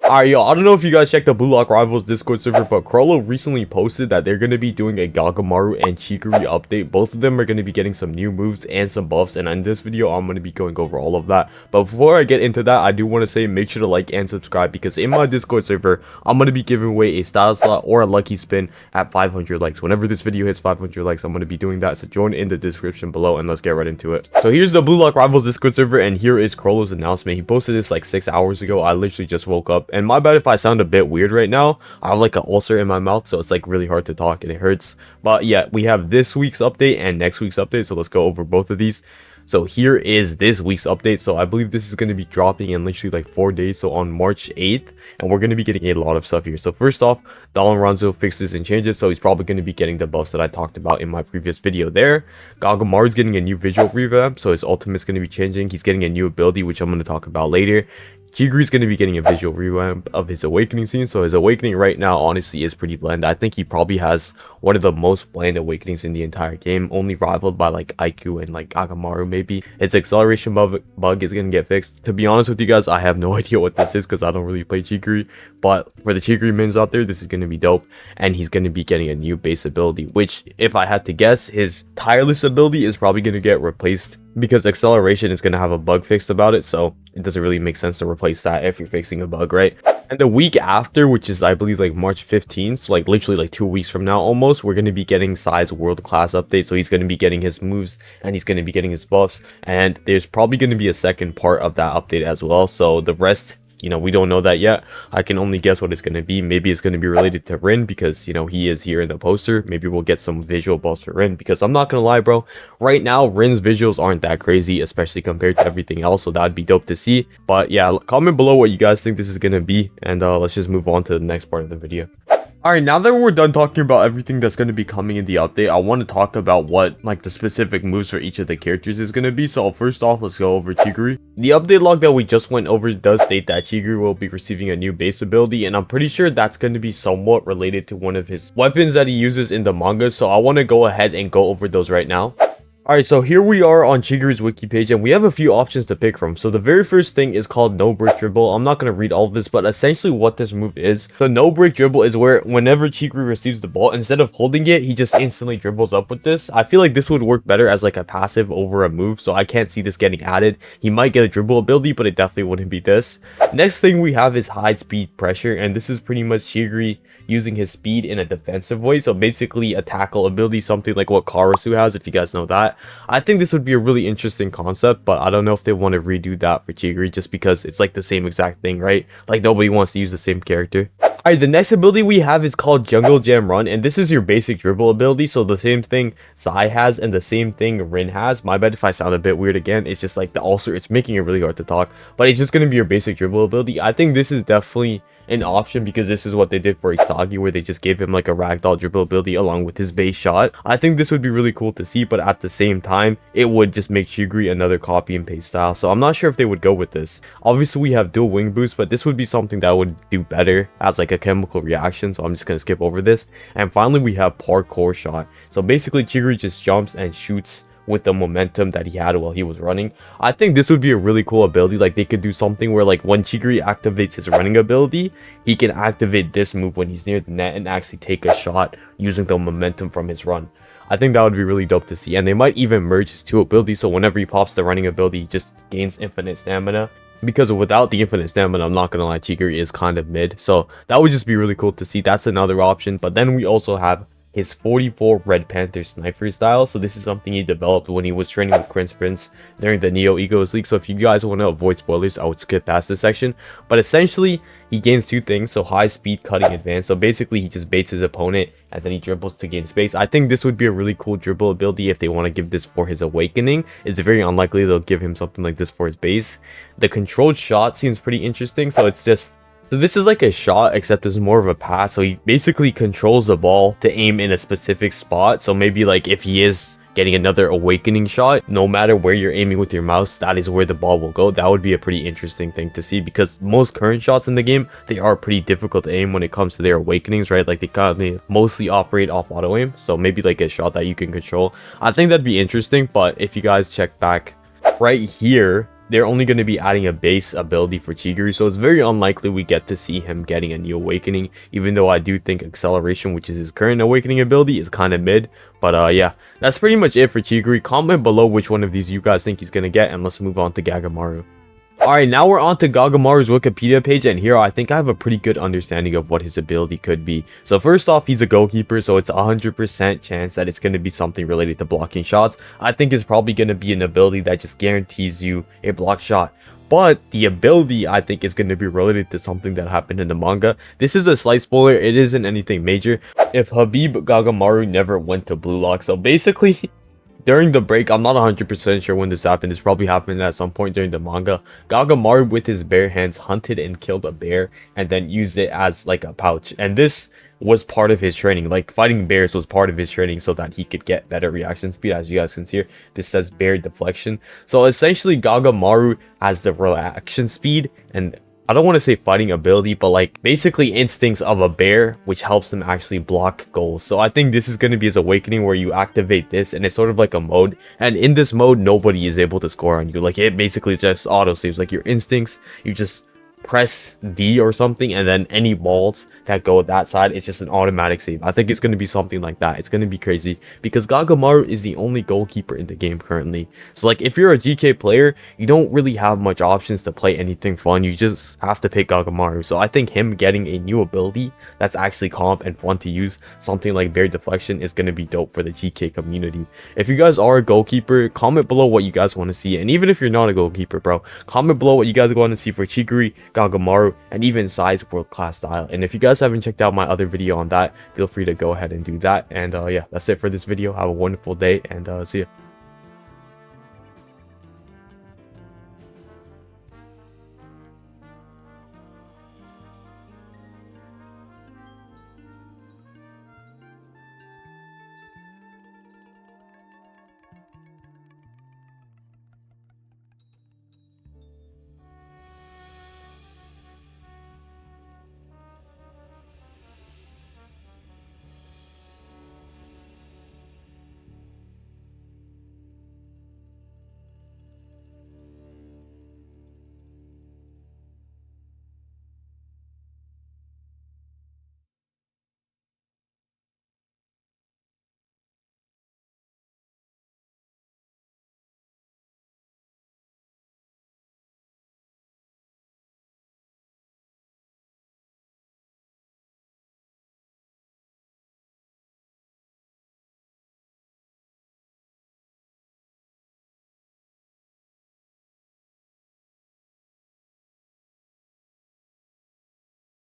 Alright, yo, I don't know if you guys checked the Blue Lock Rivals Discord server, but Crollo recently posted that they're going to be doing a Gagamaru and Chigiri update. Both of them are going to be getting some new moves and some buffs, and in this video, I'm going to be going over all of that. But before I get into that, I do want to say make sure to like and subscribe, because in my Discord server, I'm going to be giving away a style slot or a lucky spin at 500 likes. Whenever this video hits 500 likes, I'm going to be doing that, so join in the description below, and let's get right into it. So here's the Blue Lock Rivals Discord server, and here is Crollo's announcement. He posted this like 6 hours ago. I literally just woke up, and my bad if I sound a bit weird right now. I have like an ulcer in my mouth, so it's like really hard to talk and it hurts. But yeah, we have this week's update and next week's update, so let's go over both of these. So here is this week's update. So I believe this is going to be dropping in literally like 4 days, so on March 8th, and we're going to be getting a lot of stuff here. So first off, Ronzo fixes and changes, so he's probably going to be getting the buffs that I talked about in my previous video there. Gagamaru's getting a new visual revamp, so his ultimate's going to be changing. He's getting a new ability, which I'm going to talk about later. Chigiri's going to be getting a visual revamp of his awakening scene. So his awakening right now honestly is pretty bland. I think he probably has one of the most bland awakenings in the entire game, only rivaled by like Aiku and like Gagamaru maybe. His acceleration bug is going to get fixed. To be honest with you guys, I have no idea what this is because I don't really play Chigiri, but for the Chigiri mins out there, this is going to be dope. And he's going to be getting a new base ability, which if I had to guess, his tireless ability is probably going to get replaced because acceleration is going to have a bug fixed about it, so it doesn't really make sense to replace that if you're fixing a bug, right? And the week after, which is I believe like March 15th, so like literally like 2 weeks from now almost, we're going to be getting Sai's world class update. So he's going to be getting his moves and he's going to be getting his buffs, and there's probably going to be a second part of that update as well. So the rest, you know, we don't know that yet. I can only guess what it's going to be. Maybe it's going to be related to Rin because, you know, he is here in the poster. Maybe we'll get some visual buffs for Rin, because I'm not going to lie, bro. Right now, Rin's visuals aren't that crazy, especially compared to everything else. So that'd be dope to see. But yeah, comment below what you guys think this is going to be. And let's just move on to the next part of the video. Alright, now that we're done talking about everything that's going to be coming in the update, I want to talk about what like the specific moves for each of the characters is going to be. So first off, let's go over Chigiri. The update log that we just went over does state that Chigiri will be receiving a new base ability, and I'm pretty sure that's going to be somewhat related to one of his weapons that he uses in the manga. So I want to go ahead and go over those right now. Alright, so here we are on Chigiri's wiki page, and we have a few options to pick from. So the very first thing is called No Break Dribble. I'm not going to read all of this, but essentially what this move is. The No Break Dribble is where whenever Chigiri receives the ball, instead of holding it, he just instantly dribbles up with this. I feel like this would work better as like a passive over a move, so I can't see this getting added. He might get a dribble ability, but it definitely wouldn't be this. Next thing we have is High Speed Pressure, and this is pretty much Chigiri using his speed in a defensive way. So basically a tackle ability, something like what Karasu has, if you guys know that. I think this would be a really interesting concept, but I don't know if they want to redo that for Chigiri just because it's like the same exact thing, right? Like nobody wants to use the same character. Alright, the next ability we have is called Jungle Jam Run, and this is your basic dribble ability. So the same thing Sai has and the same thing Rin has. My bad if I sound a bit weird again. It's just like the ulcer, it's making it really hard to talk, but it's just going to be your basic dribble ability. I think this is definitely an option because this is what they did for Isagi, where they just gave him like a ragdoll dribble ability along with his base shot. I think this would be really cool to see, but at the same time, it would just make Chigiri another copy and paste style. So I'm not sure if they would go with this. Obviously, we have dual wing boost, but this would be something that would do better as like a chemical reaction. So I'm just going to skip over this. And finally, we have parkour shot. So basically, Chigiri just jumps and shoots with the momentum that he had while he was running. I think this would be a really cool ability. Like they could do something where like when Chigiri activates his running ability, he can activate this move when he's near the net and actually take a shot using the momentum from his run. I think that would be really dope to see, and they might even merge his two abilities, so whenever he pops the running ability, he just gains infinite stamina. Because without the infinite stamina, I'm not gonna lie, Chigiri is kind of mid, so that would just be really cool to see. That's another option. But then we also have his 44 Red Panther sniper style. So this is something he developed when he was training with Prince during the Neo Egos League. So if you guys want to avoid spoilers, I would skip past this section. But essentially, he gains two things. So high speed, cutting, advance. So basically, he just baits his opponent and then he dribbles to gain space. I think this would be a really cool dribble ability if they want to give this for his awakening. It's very unlikely they'll give him something like this for his base. The controlled shot seems pretty interesting. So it's just... So this is like a shot, except it's more of a pass. So he basically controls the ball to aim in a specific spot. So maybe like if he is getting another awakening shot, no matter where you're aiming with your mouse, that is where the ball will go. That would be a pretty interesting thing to see, because most current shots in the game, they are pretty difficult to aim when it comes to their awakenings, right? Like they mostly operate off auto aim. So maybe like a shot that you can control. I think that'd be interesting. But if you guys check back right here, they're only going to be adding a base ability for Chigiri, so it's very unlikely we get to see him getting a new awakening, even though I do think acceleration, which is his current awakening ability, is kind of mid. But yeah, that's pretty much it for Chigiri. Comment below which one of these you guys think he's going to get, and let's move on to Gagamaru. Alright, now we're on to Gagamaru's Wikipedia page, and here I think I have a pretty good understanding of what his ability could be. So first off, he's a goalkeeper, so it's a 100% chance that it's going to be something related to blocking shots. I think it's probably going to be an ability that just guarantees you a block shot. But the ability, I think, is going to be related to something that happened in the manga. This is a slight spoiler, it isn't anything major. If Habib Gagamaru never went to Blue Lock, so basically... during the break, I'm not 100% sure when this happened. This probably happened at some point during the manga. Gagamaru with his bare hands hunted and killed a bear and then used it as like a pouch. And this was part of his training. Like fighting bears was part of his training so that he could get better reaction speed. As you guys can see here, this says bear deflection. So essentially Gagamaru has the reaction speed and I don't want to say fighting ability, but like basically instincts of a bear, which helps him actually block goals. So I think this is going to be his awakening where you activate this and it's sort of like a mode. And in this mode, nobody is able to score on you. Like it basically just auto saves, like your instincts. You just press D or something, and then any balls that go that side, it's just an automatic save. I think it's going to be something like that. It's going to be crazy because Gagamaru is the only goalkeeper in the game currently. So like if you're a GK player, you don't really have much options to play anything fun. You just have to pick Gagamaru. So I think him getting a new ability that's actually comp and fun to use, something like bear deflection, is going to be dope for the GK community. If you guys are a goalkeeper, comment below what you guys want to see. And even if you're not a goalkeeper, bro, comment below what you guys want to see for Chigiri, Gagamaru, and even Sai's world class style. And if you guys haven't checked out my other video on that, feel free to go ahead and do that. And yeah, that's it for this video. Have a wonderful day, and see ya.